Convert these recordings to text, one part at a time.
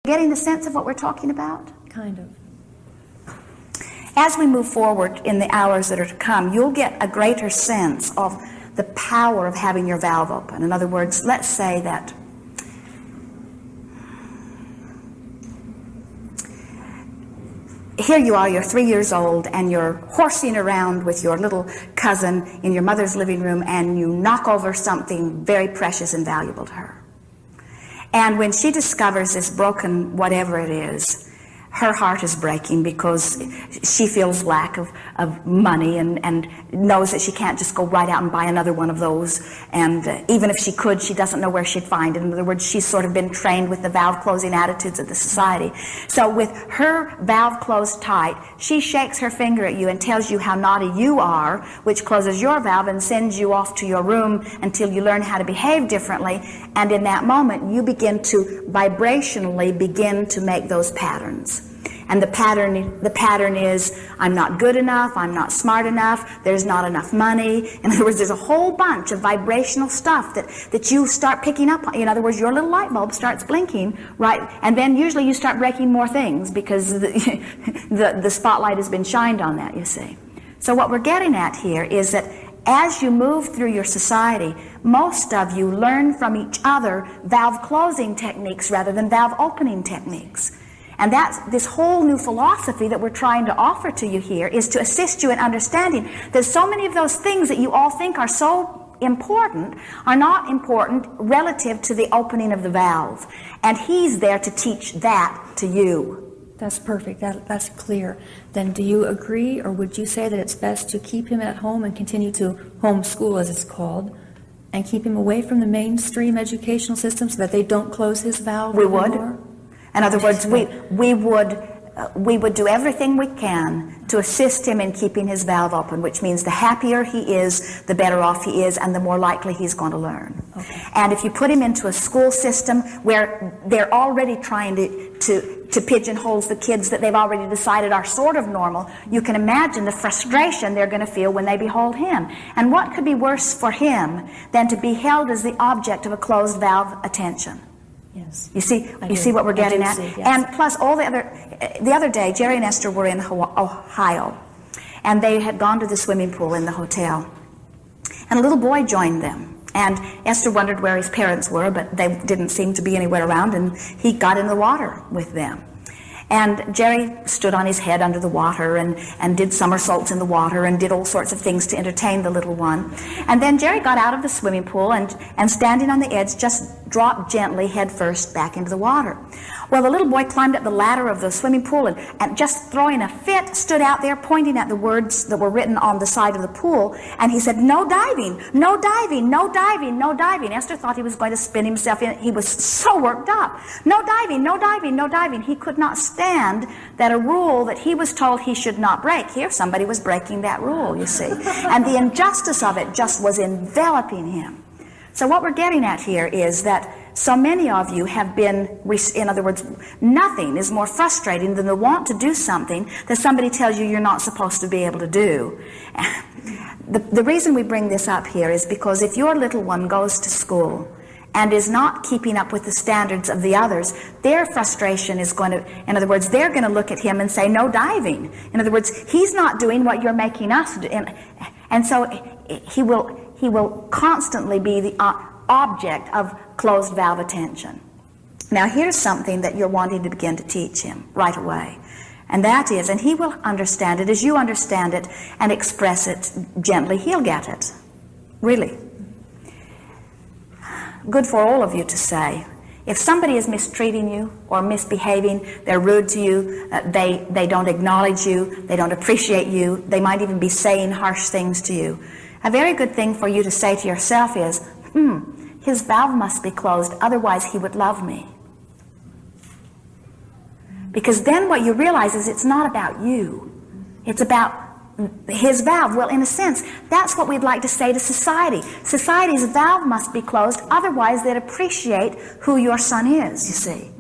Getting the sense of what we're talking about? Kind of. As we move forward in the hours that are to come, you'll get a greater sense of the power of having your valve open. In other words, let's say that here you are, you're 3 years old, and you're horsing around with your little cousin in your mother's living room, and you knock over something very precious and valuable to her. And when she discovers this broken whatever it is, her heart is breaking because she feels lack of money and knows that she can't just go right out and buy another one of those. And even if she could, she doesn't know where she'd find it. In other words, she's sort of been trained with the valve closing attitudes of the society. So with her valve closed tight, she shakes her finger at you and tells you how naughty you are, which closes your valve and sends you off to your room until you learn how to behave differently. And in that moment, you begin to vibrationally begin to make those patterns. And the pattern is, I'm not good enough, I'm not smart enough, there's not enough money. In other words, there's a whole bunch of vibrational stuff that you start picking up. In other words, your little light bulb starts blinking, right? And then usually you start breaking more things because the spotlight has been shined on that, you see. So what we're getting at here is that as you move through your society, most of you learn from each other valve closing techniques rather than valve opening techniques. And that's this whole new philosophy that we're trying to offer to you here, is to assist you in understanding that so many of those things that you all think are so important are not important relative to the opening of the valve. And he's there to teach that to you. That's perfect. That's clear. Then do you agree, or would you say that it's best to keep him at home and continue to homeschool, as it's called, and keep him away from the mainstream educational system so that they don't close his valve? We would. In other words, we would do everything we can to assist him in keeping his valve open, which means the happier he is, the better off he is, and the more likely he's going to learn. Okay. And if you put him into a school system where they're already trying to pigeonhole the kids that they've already decided are sort of normal, you can imagine the frustration they're going to feel when they behold him. And what could be worse for him than to be held as the object of a closed valve attention? Yes. You see what we're getting at? Yes. And plus the other day, Jerry and Esther were in Ohio, and they had gone to the swimming pool in the hotel, and a little boy joined them. And Esther wondered where his parents were, but they didn't seem to be anywhere around, and he got in the water with them. And Jerry stood on his head under the water and did somersaults in the water and did all sorts of things to entertain the little one. And then Jerry got out of the swimming pool and standing on the edge, just dropped gently head first back into the water. Well, the little boy climbed up the ladder of the swimming pool and just throwing a fit, stood out there pointing at the words that were written on the side of the pool, and he said, "No diving, no diving, no diving, no diving." Esther thought he was going to spin himself in. He was so worked up. No diving, no diving, no diving. He could not stand that a rule that he was told he should not break. Here, somebody was breaking that rule, you see. And the injustice of it just was enveloping him. So what we're getting at here is that so many of you have been, in other words, nothing is more frustrating than the want to do something that somebody tells you you're not supposed to be able to do. The reason we bring this up here is because if your little one goes to school and is not keeping up with the standards of the others, their frustration is going to, in other words, they're going to look at him and say, "No diving." In other words, he's not doing what you're making us do. And so he will constantly be the object of closed valve attention. Now here's something that you're wanting to begin to teach him right away. And that is, and he will understand it as you understand it and express it gently, he'll get it. Really. Good for all of you to say. If somebody is mistreating you or misbehaving, they're rude to you, they don't acknowledge you, they don't appreciate you, they might even be saying harsh things to you, a very good thing for you to say to yourself is, his valve must be closed, otherwise he would love me. Because then what you realize is it's not about you. It's about his valve. Well, in a sense, that's what we'd like to say to society. Society's valve must be closed, otherwise they'd appreciate who your son is, you see.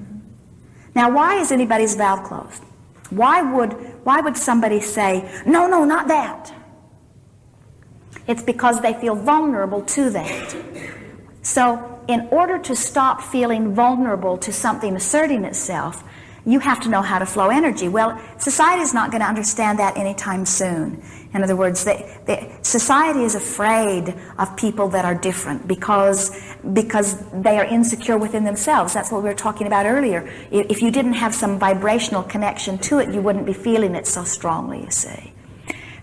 Now, why is anybody's valve closed? Why would somebody say, "No, no, not that"? It's because they feel vulnerable to that. So in order to stop feeling vulnerable to something asserting itself, you have to know how to flow energy. Well, society is not going to understand that anytime soon. In other words, society is afraid of people that are different because they are insecure within themselves. That's what we were talking about earlier. If you didn't have some vibrational connection to it, you wouldn't be feeling it so strongly, you see.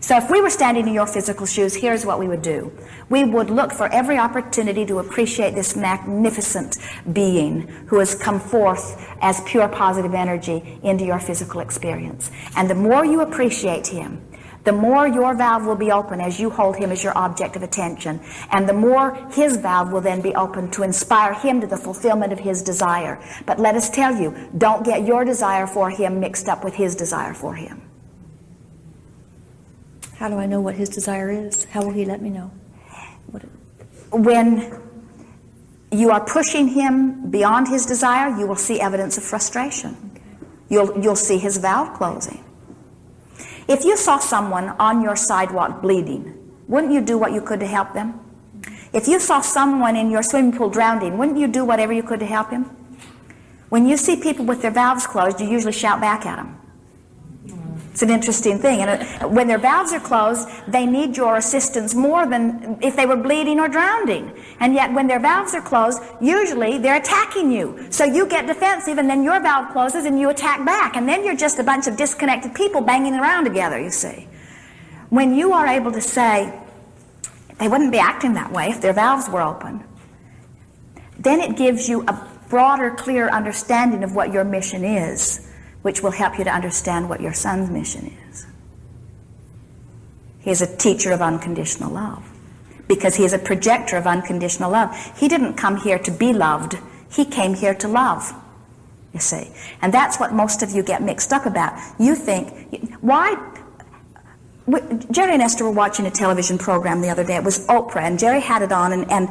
So if we were standing in your physical shoes, here's what we would do. We would look for every opportunity to appreciate this magnificent being who has come forth as pure positive energy into your physical experience. And the more you appreciate him, the more your valve will be open as you hold him as your object of attention. And the more his valve will then be open to inspire him to the fulfillment of his desire. But let us tell you, don't get your desire for him mixed up with his desire for him. How do I know what his desire is? How will he let me know? When you are pushing him beyond his desire, you will see evidence of frustration. Okay. You'll see his valve closing. If you saw someone on your sidewalk bleeding, wouldn't you do what you could to help them? If you saw someone in your swimming pool drowning, wouldn't you do whatever you could to help him? When you see people with their valves closed, you usually shout back at them. It's an interesting thing. And when their valves are closed, they need your assistance more than if they were bleeding or drowning. And yet when their valves are closed, usually they're attacking you. So you get defensive, and then your valve closes and you attack back. And then you're just a bunch of disconnected people banging around together, you see. When you are able to say, they wouldn't be acting that way if their valves were open, then it gives you a broader, clearer understanding of what your mission is, which will help you to understand what your son's mission is. He is a teacher of unconditional love because he is a projector of unconditional love. He didn't come here to be loved. He came here to love, you see. And that's what most of you get mixed up about. You think, why? Jerry and Esther were watching a television program the other day. It was Oprah, and Jerry had it on, and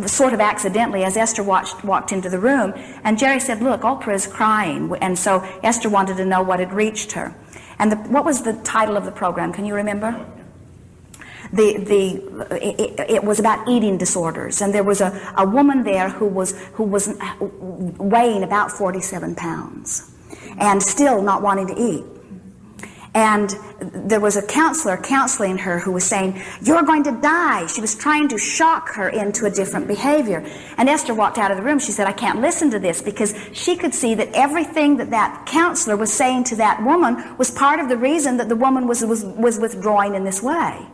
sort of accidentally, as Esther walked into the room, and Jerry said, "Look, Oprah is crying," and so Esther wanted to know what had reached her. And what was the title of the program? Can you remember? It was about eating disorders, and there was a woman there who was weighing about 47 pounds, and still not wanting to eat. And there was a counselor counseling her who was saying, "You're going to die." She was trying to shock her into a different behavior. And Esther walked out of the room. She said, "I can't listen to this," because she could see that everything that counselor was saying to that woman was part of the reason that the woman was withdrawing in this way.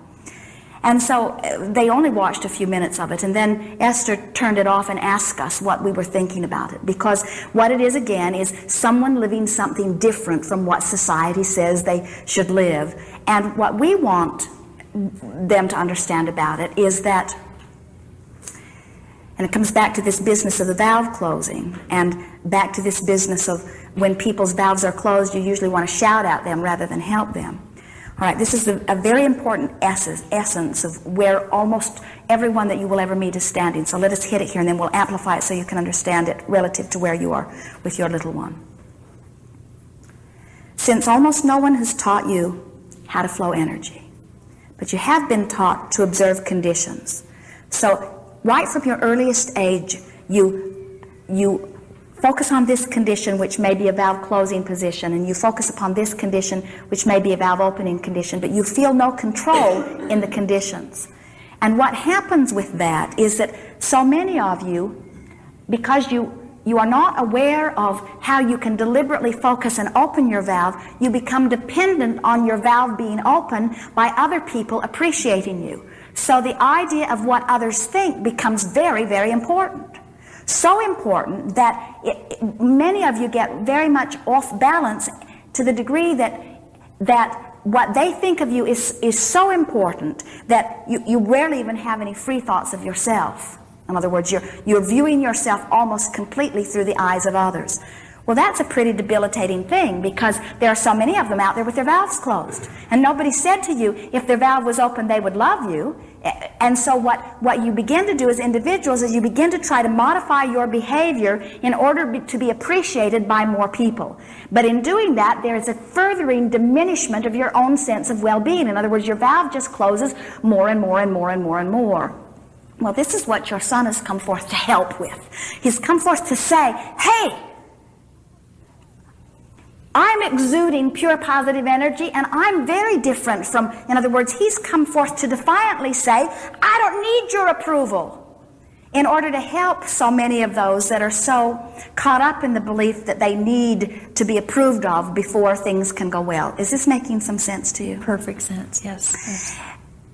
And so they only watched a few minutes of it, and then Esther turned it off and asked us what we were thinking about it. Because what it is, again, is someone living something different from what society says they should live. And what we want them to understand about it is that, and it comes back to this business of the valve closing, and back to this business of when people's valves are closed, you usually want to shout at them rather than help them. All right, this is a very important essence of where almost everyone that you will ever meet is standing. So let us hit it here, and then we'll amplify it so you can understand it relative to where you are with your little one. Since almost no one has taught you how to flow energy, but you have been taught to observe conditions. So right from your earliest age, you focus on this condition, which may be a valve closing position, and you focus upon this condition, which may be a valve opening condition, but you feel no control in the conditions. And what happens with that is that so many of you, because you are not aware of how you can deliberately focus and open your valve, you become dependent on your valve being open by other people appreciating you. So the idea of what others think becomes very, very important. So important that many of you get very much off balance to the degree that what they think of you is so important that you rarely even have any free thoughts of yourself. In other words, you're viewing yourself almost completely through the eyes of others. Well, that's a pretty debilitating thing, because there are so many of them out there with their valves closed. And nobody said to you, if their valve was open, they would love you. And so what you begin to do as individuals is you begin to try to modify your behavior in order to be appreciated by more people. But in doing that, there is a furthering diminishment of your own sense of well-being. In other words, your valve just closes more and more and more and more and more. Well, this is what your son has come forth to help with. He's come forth to say, hey, I'm exuding pure positive energy, and I'm very different from, in other words, he's come forth to defiantly say, I don't need your approval, in order to help so many of those that are so caught up in the belief that they need to be approved of before things can go well. Is this making some sense to you? Perfect sense, yes.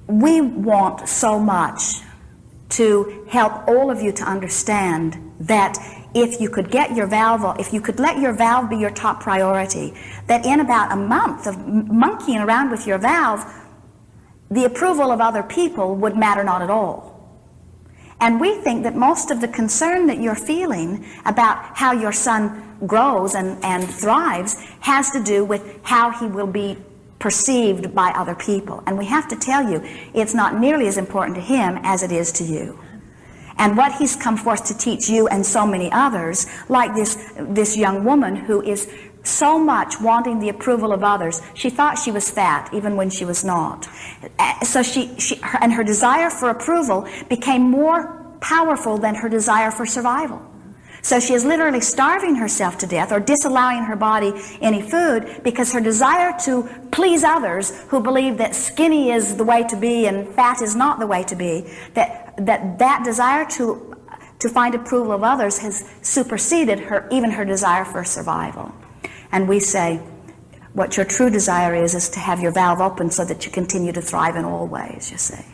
We want so much to help all of you to understand that if you could get your valve, if you could let your valve be your top priority, that in about a month of monkeying around with your valve, the approval of other people would matter not at all. And we think that most of the concern that you're feeling about how your son grows and thrives has to do with how he will be perceived by other people. And we have to tell you, it's not nearly as important to him as it is to you. And what he's come forth to teach you and so many others, like this young woman who is so much wanting the approval of others. She thought she was fat even when she was not. So her desire for approval became more powerful than her desire for survival. So she is literally starving herself to death or disallowing her body any food because her desire to please others who believe that skinny is the way to be and fat is not the way to be, that desire to find approval of others has superseded even her desire for survival. And we say, what your true desire is to have your valve open so that you continue to thrive in all ways, you see.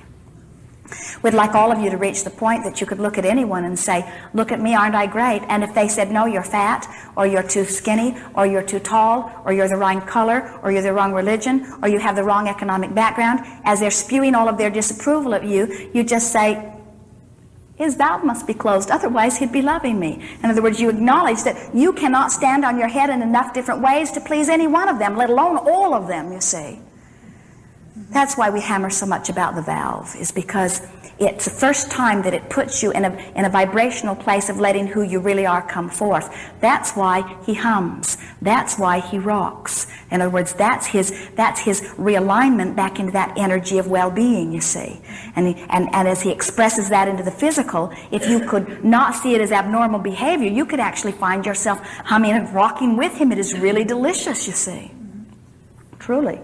We'd like all of you to reach the point that you could look at anyone and say, look at me, aren't I great? And if they said, no, you're fat, or you're too skinny, or you're too tall, or you're the wrong color, or you're the wrong religion, or you have the wrong economic background, as they're spewing all of their disapproval at you, you just say, his valve must be closed, otherwise he'd be loving me. In other words, you acknowledge that you cannot stand on your head in enough different ways to please any one of them, let alone all of them, you see. That's why we hammer so much about the valve, is because it's the first time that it puts you in a vibrational place of letting who you really are come forth. That's why he hums. That's why he rocks. In other words, that's his realignment back into that energy of well-being, you see. And as he expresses that into the physical, if you could not see it as abnormal behavior, you could actually find yourself humming and rocking with him. It is really delicious, you see. Truly.